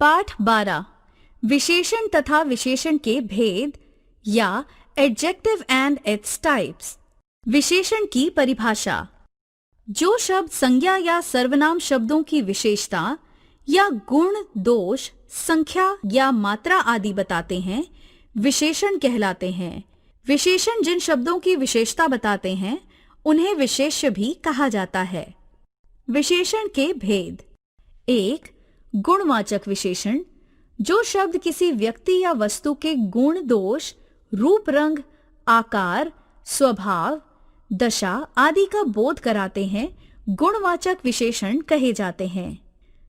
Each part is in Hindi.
पाठ 12 विशेषण तथा विशेषण के भेद या एडजेक्टिव एंड इट्स टाइप्स। विशेषण की परिभाषा। जो शब्द संज्ञा या सर्वनाम शब्दों की विशेषता या गुण, दोष, संख्या या मात्रा आदि बताते हैं, विशेषण कहलाते हैं। विशेषण जिन शब्दों की विशेषता बताते हैं, उन्हें विशेष्य भी कहा जाता है। विशेषण के भेद। 1. गुणवाचक विशेषण। जो शब्द किसी व्यक्ति या वस्तु के गुण, दोष, रूप, रंग, आकार, स्वभाव, दशा आदि का बोध कराते हैं, गुणवाचक विशेषण कहे जाते हैं।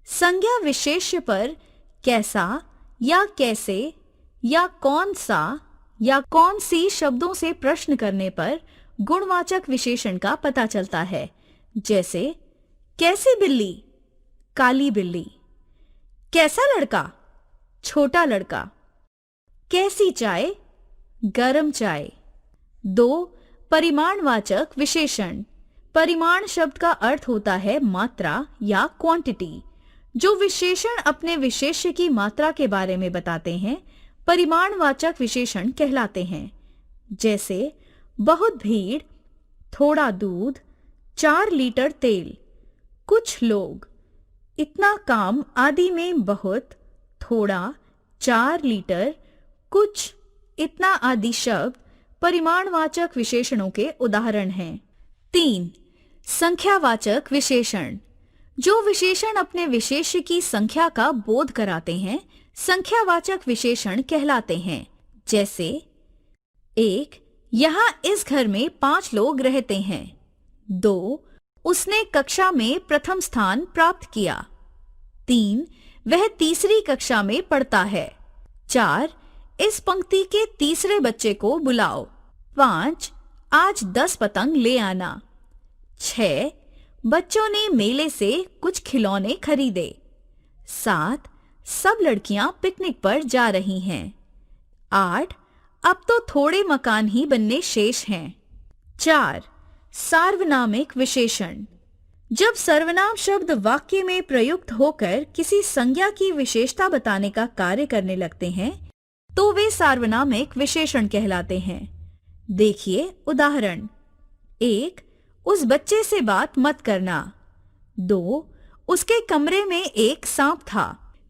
संज्ञा विशेष्य पर कैसा या कैसे या कौन सा या कौन सी शब्दों से प्रश्न करने पर गुणवाचक विशेषण का पता चलता है, जैसे कैसी बिल्ली, काली बिल्ली। कैसा लड़का, छोटा लड़का। कैसी चाय, गरम चाय। 2. परिमाणवाचक विशेषण। परिमाण शब्द का अर्थ होता है मात्रा या क्वांटिटी। जो विशेषण अपने विशेष्य की मात्रा के बारे में बताते हैं, परिमाणवाचक विशेषण कहलाते हैं, जैसे बहुत भीड़, थोड़ा दूध, 4 लीटर तेल, कुछ लोग, इतना काम आदि में बहुत, थोड़ा, 4 लीटर, कुछ, इतना आदि शब्द परिमाणवाचक विशेषणों के उदाहरण हैं। 3. संख्यावाचक विशेषण। जो विशेषण अपने विशेष्य की संख्या का बोध कराते हैं, संख्यावाचक विशेषण कहलाते हैं, जैसे 1. यहाँ इस घर में 5 लोग रहते हैं। 2. उसने कक्षा में प्रथम स्थान प्राप्त किया। 3. वह तीसरी कक्षा में पढ़ता है। 4. इस पंक्ति के तीसरे बच्चे को बुलाओ। 5. आज 10 पतंग ले आना। 6. बच्चों ने मेले से कुछ खिलौने खरीदे। 7. सब लड़कियां पिकनिक पर जा रही हैं। 8. अब तो थोड़े मकान ही बनने शेष हैं। 4. सार्वनामिक विशेषण। जब सर्वनाम शब्द वाक्य में प्रयुक्त होकर किसी संज्ञा की विशेषता बताने का कार्य करने लगते हैं, तो वे सार्वनामिक विशेषण कहलाते हैं। देखिए उदाहरण। 1. उस बच्चे से बात मत करना। 2. उसके कमरे में एक सांप था।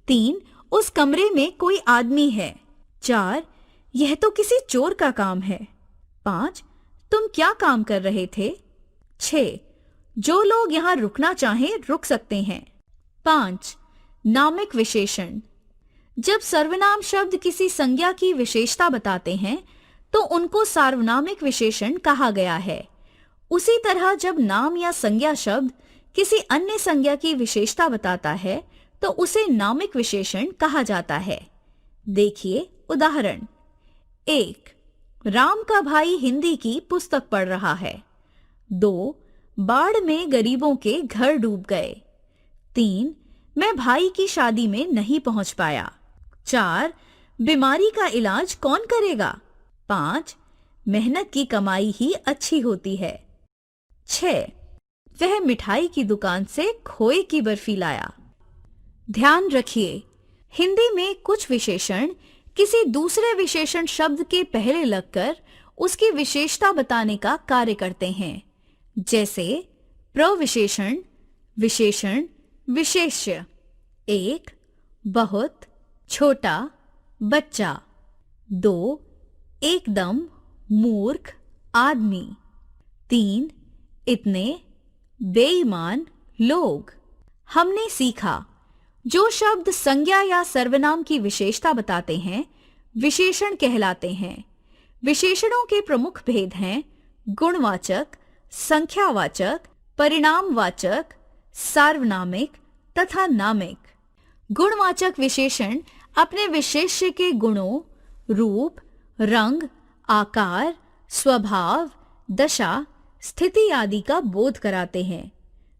3. उस कमरे में कोई आदमी है। 4. यह तो किसी चोर का काम है। 5. तुम क्या काम कर रहे थे? 6. जो लोग यहाँ रुकना चाहें रुक सकते हैं। 5. नामिक विशेषण। जब सर्वनाम शब्द किसी संज्ञा की विशेषता बताते हैं, तो उनको सार्वनामिक विशेषण कहा गया है। उसी तरह जब नाम या संज्ञा शब्द किसी अन्य संज्ञा की विशेषता बताता है, तो उसे नामिक विशेषण कहा जाता है। देखिए उदाहरण। 1. राम का भाई हिंदी की पुस्तक पढ़ रहा है। 2. बाढ़ में गरीबों के घर डूब गए। 3. मैं भाई की शादी में नहीं पहुंच पाया। 4. बीमारी का इलाज कौन करेगा? 5. मेहनत की कमाई ही अच्छी होती है। 6. वह मिठाई की दुकान से खोए की बर्फी लाया। ध्यान रखिए, हिंदी में कुछ विशेषण किसी दूसरे विशेषण शब्द के पहले लगकर उसकी विशेषता बताने का कार्य करते हैं, जैसे प्रविशेषण, विशेषण, विशेष्य। 1. बहुत, छोटा, बच्चा। 2. एकदम, मूर्ख, आदमी। 3. इतने, बेईमान, लोग। हमने सीखा, जो शब्द संज्ञा या सर्वनाम की विशेषता बताते हैं, विशेषण कहलाते हैं। विशेषणों के प्रमुख भेद हैं गुणवाचक, संख्यावाचक, परिणामवाचक, सार्वनामिक तथा नामिक। गुणवाचक विशेषण अपने विशेष्य के गुणों, रूप, रंग, आकार, स्वभाव, दशा, स्थिति आदि का बोध कराते हैं।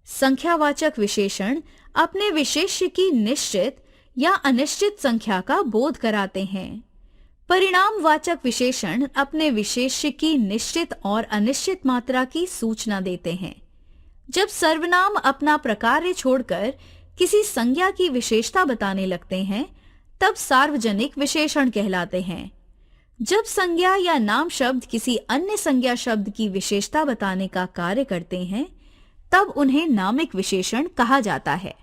संख्यावाचक विशेषण अपने विशेष्य की निश्चित या अनिश्चित संख्या का बोध कराते हैं। परिणामवाचक विशेषण अपने विशेष्य की निश्चित और अनिश्चित मात्रा की सूचना देते हैं। जब सर्वनाम अपना प्रकार्य छोड़कर किसी संज्ञा की विशेषता बताने लगते हैं तब सार्वजनिक विशेषण कहलाते हैं। जब संज्ञा या नाम शब्द किसी अन्य संज्ञा शब्द की विशेषता बताने का कार्य करते हैं तब उन्हें नामिक विशेषण कहा जाता है।